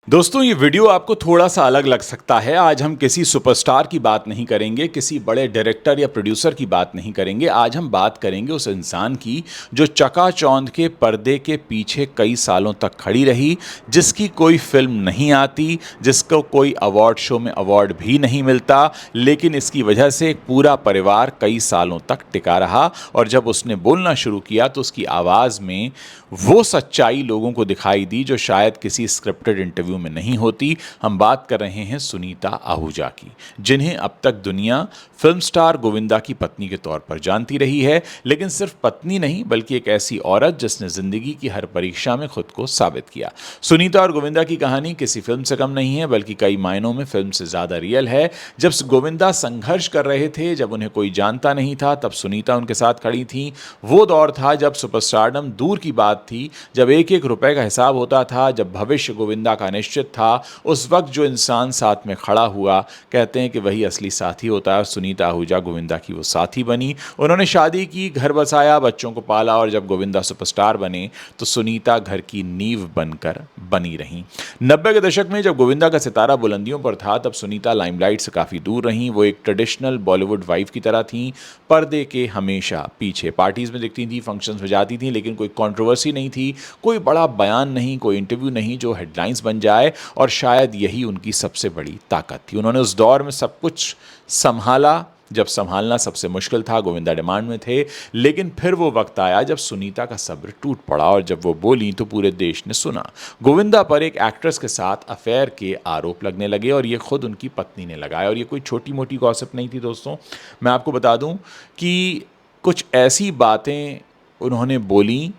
दोस्तों ये वीडियो आपको थोड़ा सा अलग लग सकता है। आज हम किसी सुपरस्टार की बात नहीं करेंगे, किसी बड़े डायरेक्टर या प्रोड्यूसर की बात नहीं करेंगे। आज हम बात करेंगे उस इंसान की जो चकाचौंध के पर्दे के पीछे कई सालों तक खड़ी रही, जिसकी कोई फिल्म नहीं आती, जिसको कोई अवार्ड शो में अवार्ड भी नहीं मिलता, लेकिन इसकी वजह से एक पूरा परिवार कई सालों तक टिका रहा। और जब उसने बोलना शुरू किया तो उसकी आवाज़ में वो सच्चाई लोगों को दिखाई दी जो शायद किसी स्क्रिप्टेड इंटरव्यू में नहीं होती। हम बात कर रहे हैं सुनीता आहूजा की, जिन्हें अब तक दुनिया फिल्म स्टार गोविंदा की पत्नी के तौर पर जानती रही है। लेकिन सिर्फ पत्नी नहीं, बल्कि एक ऐसी औरत जिसने जिंदगी की हर परीक्षा में खुद को साबित किया। सुनीता और गोविंदा की कहानी किसी फिल्म से कम नहीं है, बल्कि कई मायनों में फिल्म से ज्यादा रियल है। जब गोविंदा संघर्ष कर रहे थे, जब उन्हें कोई जानता नहीं था, तब सुनीता उनके साथ खड़ी थी। वो दौर था जब सुपरस्टारडम दूर की बात थी, जब एक एक रुपए का हिसाब होता था, जब भविष्य गोविंदा का निश्चित था। उस वक्त जो इंसान साथ में खड़ा हुआ, कहते हैं कि वही असली साथी होता है। और सुनीता आहूजा गोविंदा की वो साथी बनी। उन्होंने शादी की, घर बसाया, बच्चों को पाला, और जब गोविंदा सुपरस्टार बने तो सुनीता घर की नींव बनकर बनी रहीं। 90 के दशक में जब गोविंदा का सितारा बुलंदियों पर था, तब सुनीता लाइमलाइट से काफ़ी दूर रहीं। वो एक ट्रेडिशनल बॉलीवुड वाइफ की तरह थीं, पर्दे के हमेशा पीछे। पार्टीज में दिखती थी, फंक्शंस में जाती थी, लेकिन कोई कंट्रोवर्सी नहीं थी, कोई बड़ा बयान नहीं, कोई इंटरव्यू नहीं जो हेडलाइंस बन जाए। और शायद यही उनकी सबसे बड़ी ताकत थी। उन्होंने उस दौर में सब कुछ संभाला, जब संभालना सबसे मुश्किल था। गोविंदा डिमांड में थे, लेकिन फिर वो वक्त आया जब सुनीता का सब्र टूट पड़ा, और जब वो बोली तो पूरे देश ने सुना। गोविंदा पर एक एक्ट्रेस के साथ अफेयर के आरोप लगने लगे, और ये खुद उनकी पत्नी ने लगाया। और ये कोई छोटी मोटी गॉसिप नहीं थी दोस्तों। मैं आपको बता दूं कि कुछ ऐसी बातें उन्होंने बोली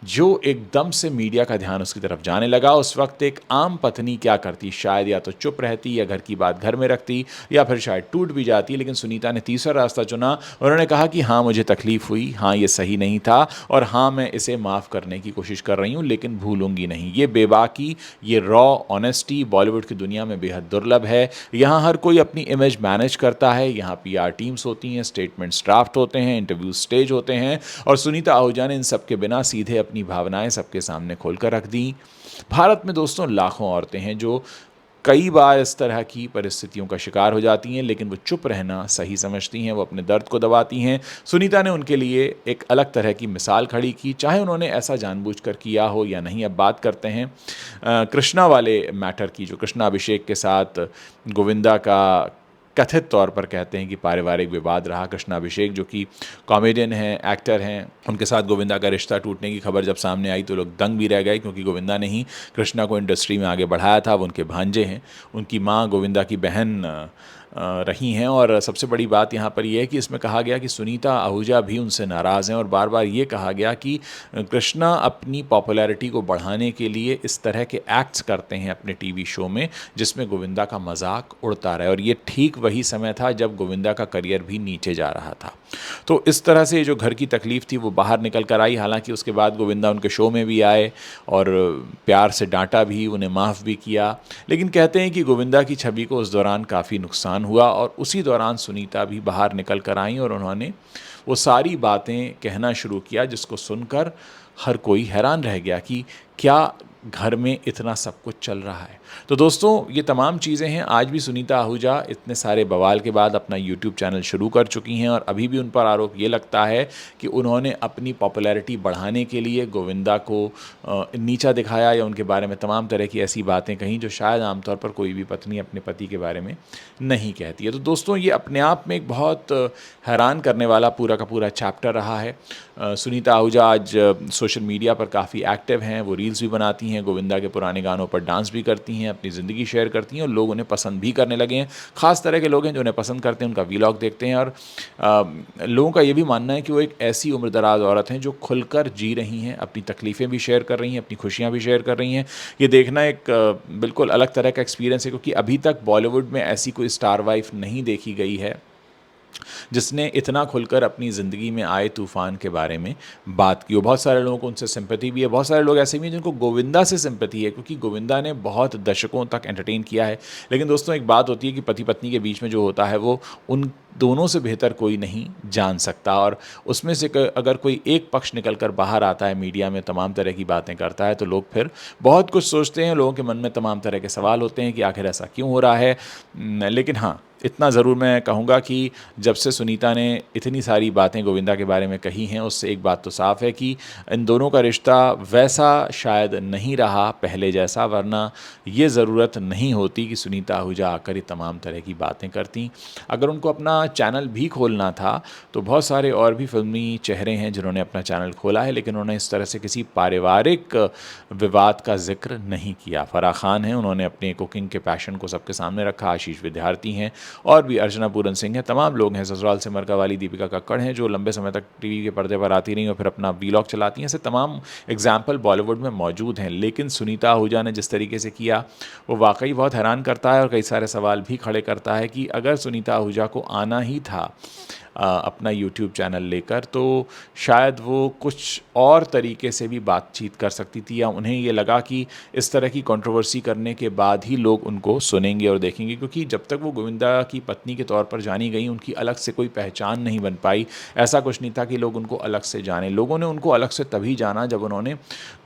जो एकदम से मीडिया का ध्यान उसकी तरफ जाने लगा। उस वक्त एक आम पत्नी क्या करती, शायद या तो चुप रहती, या घर की बात घर में रखती, या फिर शायद टूट भी जाती। लेकिन सुनीता ने तीसरा रास्ता चुना। उन्होंने कहा कि हाँ, मुझे तकलीफ हुई, हाँ ये सही नहीं था, और हाँ मैं इसे माफ़ करने की कोशिश कर रही हूँ, लेकिन भूलूंगी नहीं। ये बेबाकी, ये रॉ ऑनेस्टी बॉलीवुड की दुनिया में बेहद दुर्लभ है। यहाँ हर कोई अपनी इमेज मैनेज करता है, यहाँ PR टीम्स होती हैं, स्टेटमेंट्स ड्राफ्ट होते हैं, इंटरव्यू स्टेज होते हैं, और सुनीता आहूजा ने इन सब के बिना सीधे अपनी भावनाएं सबके सामने खोलकर रख दी। भारत में दोस्तों लाखों औरतें हैं जो कई बार इस तरह की परिस्थितियों का शिकार हो जाती हैं, लेकिन वो चुप रहना सही समझती हैं, वो अपने दर्द को दबाती हैं। सुनीता ने उनके लिए एक अलग तरह की मिसाल खड़ी की, चाहे उन्होंने ऐसा जानबूझकर किया हो या नहीं। अब बात करते हैं कृष्णा वाले मैटर की, जो कृष्णा अभिषेक के साथ गोविंदा का कथित तौर पर कहते हैं कि पारिवारिक विवाद रहा। कृष्णा अभिषेक जो कि कॉमेडियन हैं, एक्टर हैं, उनके साथ गोविंदा का रिश्ता टूटने की खबर जब सामने आई तो लोग दंग भी रह गए, क्योंकि गोविंदा ने ही कृष्णा को इंडस्ट्री में आगे बढ़ाया था। वो उनके भांजे हैं, उनकी माँ गोविंदा की बहन रही हैं। और सबसे बड़ी बात यहाँ पर यह है कि इसमें कहा गया कि सुनीता आहूजा भी उनसे नाराज़ हैं, और बार बार ये कहा गया कि कृष्णा अपनी पॉपुलैरिटी को बढ़ाने के लिए इस तरह के एक्ट्स करते हैं अपने टीवी शो में, जिसमें गोविंदा का मजाक उड़ता रहे। और ये ठीक वही समय था जब गोविंदा का करियर भी नीचे जा रहा था। तो इस तरह से जो घर की तकलीफ थी वो बाहर निकल कर आई। हालांकि उसके बाद गोविंदा उनके शो में भी आए और प्यार से डांटा भी, उन्हें माफ़ भी किया। लेकिन कहते हैं कि गोविंदा की छवि को उस दौरान काफ़ी नुकसान हुआ, और उसी दौरान सुनीता भी बाहर निकल कर आईं, और उन्होंने वो सारी बातें कहना शुरू किया जिसको सुनकर हर कोई हैरान रह गया कि क्या घर में इतना सब कुछ चल रहा है। तो दोस्तों ये तमाम चीज़ें हैं। आज भी सुनीता आहूजा इतने सारे बवाल के बाद अपना यूट्यूब चैनल शुरू कर चुकी हैं, और अभी भी उन पर आरोप ये लगता है कि उन्होंने अपनी पॉपुलैरिटी बढ़ाने के लिए गोविंदा को नीचा दिखाया, या उनके बारे में तमाम तरह की ऐसी बातें कहीं जो शायद आमतौर पर कोई भी पत्नी अपने पति के बारे में नहीं कहती है। तो दोस्तों ये अपने आप में एक बहुत हैरान करने वाला पूरा का पूरा चैप्टर रहा है। सुनीता आहूजा आज सोशल मीडिया पर काफ़ी एक्टिव हैं, वो रील्स भी बनाती हैं, गोविंदा के पुराने गानों पर डांस भी करती हैं, अपनी ज़िंदगी शेयर करती हैं, और लोग उन्हें पसंद भी करने लगे हैं। ख़ास तरह के लोग हैं जो उन्हें पसंद करते हैं, उनका वीलॉग देखते हैं। और लोगों का ये भी मानना है कि वो एक ऐसी उम्रदराज औरत हैं जो खुलकर जी रही हैं, अपनी तकलीफ़ें भी शेयर कर रही हैं, अपनी खुशियाँ भी शेयर कर रही हैं। ये देखना एक बिल्कुल अलग तरह का एक्सपीरियंस है, क्योंकि अभी तक बॉलीवुड में ऐसी कोई स्टार वाइफ नहीं देखी गई है जिसने इतना खुलकर अपनी ज़िंदगी में आए तूफ़ान के बारे में बात की। और बहुत सारे लोगों को उनसे सिंपैथी भी है, बहुत सारे लोग ऐसे भी हैं जिनको गोविंदा से सिंपैथी है, क्योंकि गोविंदा ने बहुत दशकों तक एंटरटेन किया है। लेकिन दोस्तों, एक बात होती है कि पति पत्नी के बीच में जो होता है वो उन दोनों से बेहतर कोई नहीं जान सकता। और उसमें से अगर कोई एक पक्ष निकल कर बाहर आता है, मीडिया में तमाम तरह की बातें करता है, तो लोग फिर बहुत कुछ सोचते हैं। लोगों के मन में तमाम तरह के सवाल होते हैं कि आखिर ऐसा क्यों हो रहा है। लेकिन हाँ, इतना ज़रूर मैं कहूँगा कि जब से सुनीता ने इतनी सारी बातें गोविंदा के बारे में कही हैं, उससे एक बात तो साफ़ है कि इन दोनों का रिश्ता वैसा शायद नहीं रहा पहले जैसा, वरना ये ज़रूरत नहीं होती कि सुनीता आहूजा आकर ये तमाम तरह की बातें करती। अगर उनको अपना चैनल भी खोलना था तो बहुत सारे और भी फ़िल्मी चेहरे हैं जिन्होंने अपना चैनल खोला है, लेकिन उन्होंने इस तरह से किसी पारिवारिक विवाद का ज़िक्र नहीं किया। फ़राह खान हैं, उन्होंने अपने कुकिंग के पैशन को सबके सामने रखा। आशीष विद्यार्थी हैं, और भी अर्चना पूरन सिंह हैं, तमाम लोग हैं। ससुराल से मरका वाली दीपिका कक्कड़ हैं, जो लंबे समय तक टीवी के पर्दे पर आती रहीं और फिर अपना वीलॉग चलाती हैं। ऐसे तमाम एग्जाम्पल बॉलीवुड में मौजूद हैं। लेकिन सुनीता आहूजा ने जिस तरीके से किया, वो वाकई बहुत हैरान करता है और कई सारे सवाल भी खड़े करता है कि अगर सुनीता आहूजा को आना ही था अपना यूट्यूब चैनल लेकर, तो शायद वो कुछ और तरीके से भी बातचीत कर सकती थी, या उन्हें ये लगा कि इस तरह की कंट्रोवर्सी करने के बाद ही लोग उनको सुनेंगे और देखेंगे। क्योंकि जब तक वो गोविंदा की पत्नी के तौर पर जानी गई, उनकी अलग से कोई पहचान नहीं बन पाई। ऐसा कुछ नहीं था कि लोग उनको अलग से जाने। लोगों ने उनको अलग से तभी जाना जब उन्होंने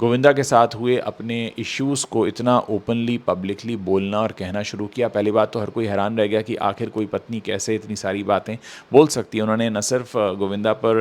गोविंदा के साथ हुए अपने इश्यूज़ को इतना ओपनली पब्लिकली बोलना और कहना शुरू किया। पहली बात तो हर कोई हैरान रह गया कि आखिर कोई पत्नी कैसे इतनी सारी बातें बोल सकती है। उन्होंने न सिर्फ गोविंदा पर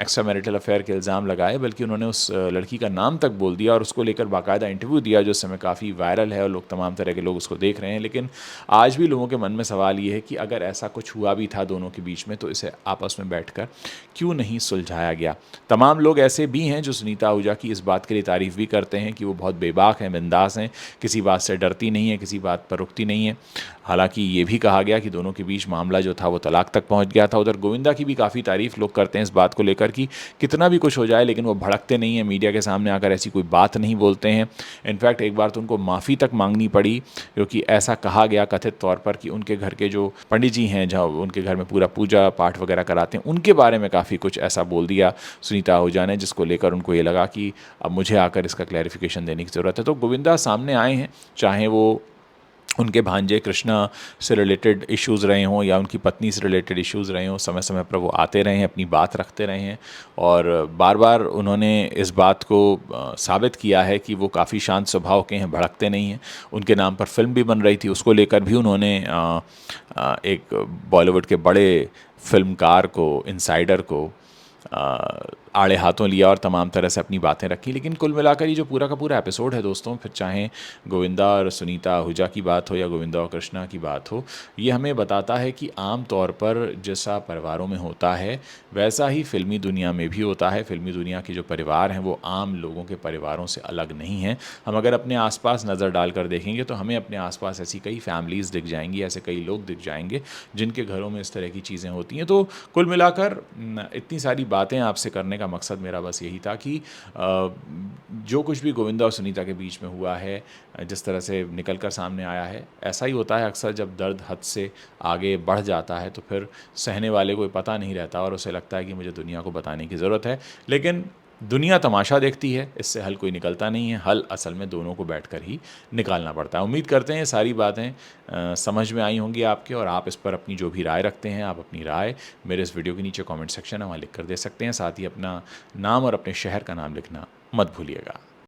एक्स्ट्रा मैरिटल अफेयर के इल्ज़ाम लगाए, बल्कि उन्होंने उस लड़की का नाम तक बोल दिया और उसको लेकर बाकायदा इंटरव्यू दिया, जो इस समय काफ़ी वायरल है और लोग तमाम तरह के लोग उसको देख रहे हैं। लेकिन आज भी लोगों के मन में सवाल ये है कि अगर ऐसा कुछ हुआ भी था दोनों के बीच में, तो इसे आपस में बैठकर क्यों नहीं सुलझाया गया। तमाम लोग ऐसे भी हैं जो सुनीता आहूजा की इस बात के लिए तारीफ़ भी करते हैं कि वो बहुत बेबाक हैं, बिंदास हैं, किसी बात से डरती नहीं है, किसी बात पर रुकती नहीं है। हालांकि ये भी कहा गया कि दोनों के बीच मामला जो था वो तलाक तक पहुंच गया था। उधर गोविंदा की भी काफ़ी तारीफ लोग करते हैं इस बात को लेकर कि कितना भी कुछ हो जाए, लेकिन वो भड़कते नहीं हैं, मीडिया के सामने आकर ऐसी कोई बात नहीं बोलते हैं। इनफैक्ट एक बार तो उनको माफ़ी तक मांगनी पड़ी, क्योंकि ऐसा कहा गया कथित तौर पर कि उनके घर के जो पंडित जी हैं, जहाँ उनके घर में पूरा पूजा पाठ वगैरह कराते हैं, उनके बारे में काफ़ी कुछ ऐसा बोल दिया सुनीता आहूजा ने, जिसको लेकर उनको ये लगा कि अब मुझे आकर इसका क्लैरिफिकेशन देने की ज़रूरत है। तो गोविंदा सामने आए हैं, चाहे वो उनके भांजे कृष्णा से रिलेटेड इश्यूज़ रहे हों या उनकी पत्नी से रिलेटेड इश्यूज़ रहे हों, समय समय पर वो आते रहे हैं, अपनी बात रखते रहे हैं और बार बार उन्होंने इस बात को साबित किया है कि वो काफ़ी शांत स्वभाव के हैं, भड़कते नहीं हैं। उनके नाम पर फिल्म भी बन रही थी, उसको लेकर भी उन्होंने एक बॉलीवुड के बड़े फिल्मकार को, इनसाइडर को आड़े हाथों लिया और तमाम तरह से अपनी बातें रखी। लेकिन कुल मिलाकर ये जो पूरा का पूरा एपिसोड है दोस्तों, फिर चाहे गोविंदा और सुनीता आहूजा की बात हो या गोविंदा और कृष्णा की बात हो, ये हमें बताता है कि आम तौर पर जैसा परिवारों में होता है वैसा ही फिल्मी दुनिया में भी होता है। फिल्मी दुनिया के जो परिवार हैं वो आम लोगों के परिवारों से अलग नहीं हैं। हम अगर अपने आसपास नज़र डालकर देखेंगे तो हमें अपने आसपास ऐसी कई फैमिलीज़ दिख जाएंगी, ऐसे कई लोग दिख जाएंगे जिनके घरों में इस तरह की चीज़ें होती हैं। तो कुल मिलाकर इतनी सारी बातें आपसे करने का मकसद मेरा बस यही था कि जो कुछ भी गोविंदा और सुनीता के बीच में हुआ है, जिस तरह से निकल कर सामने आया है, ऐसा ही होता है अक्सर जब दर्द हद से आगे बढ़ जाता है तो फिर सहने वाले को पता नहीं रहता और उसे लगता है कि मुझे दुनिया को बताने की ज़रूरत है। लेकिन दुनिया तमाशा देखती है, इससे हल कोई निकलता नहीं है। हल असल में दोनों को बैठकर ही निकालना पड़ता है। उम्मीद करते हैं ये सारी बातें समझ में आई होंगी आपके, और आप इस पर अपनी जो भी राय रखते हैं, आप अपनी राय मेरे इस वीडियो के नीचे कमेंट सेक्शन में वहाँ लिख कर दे सकते हैं। साथ ही अपना नाम और अपने शहर का नाम लिखना मत भूलिएगा।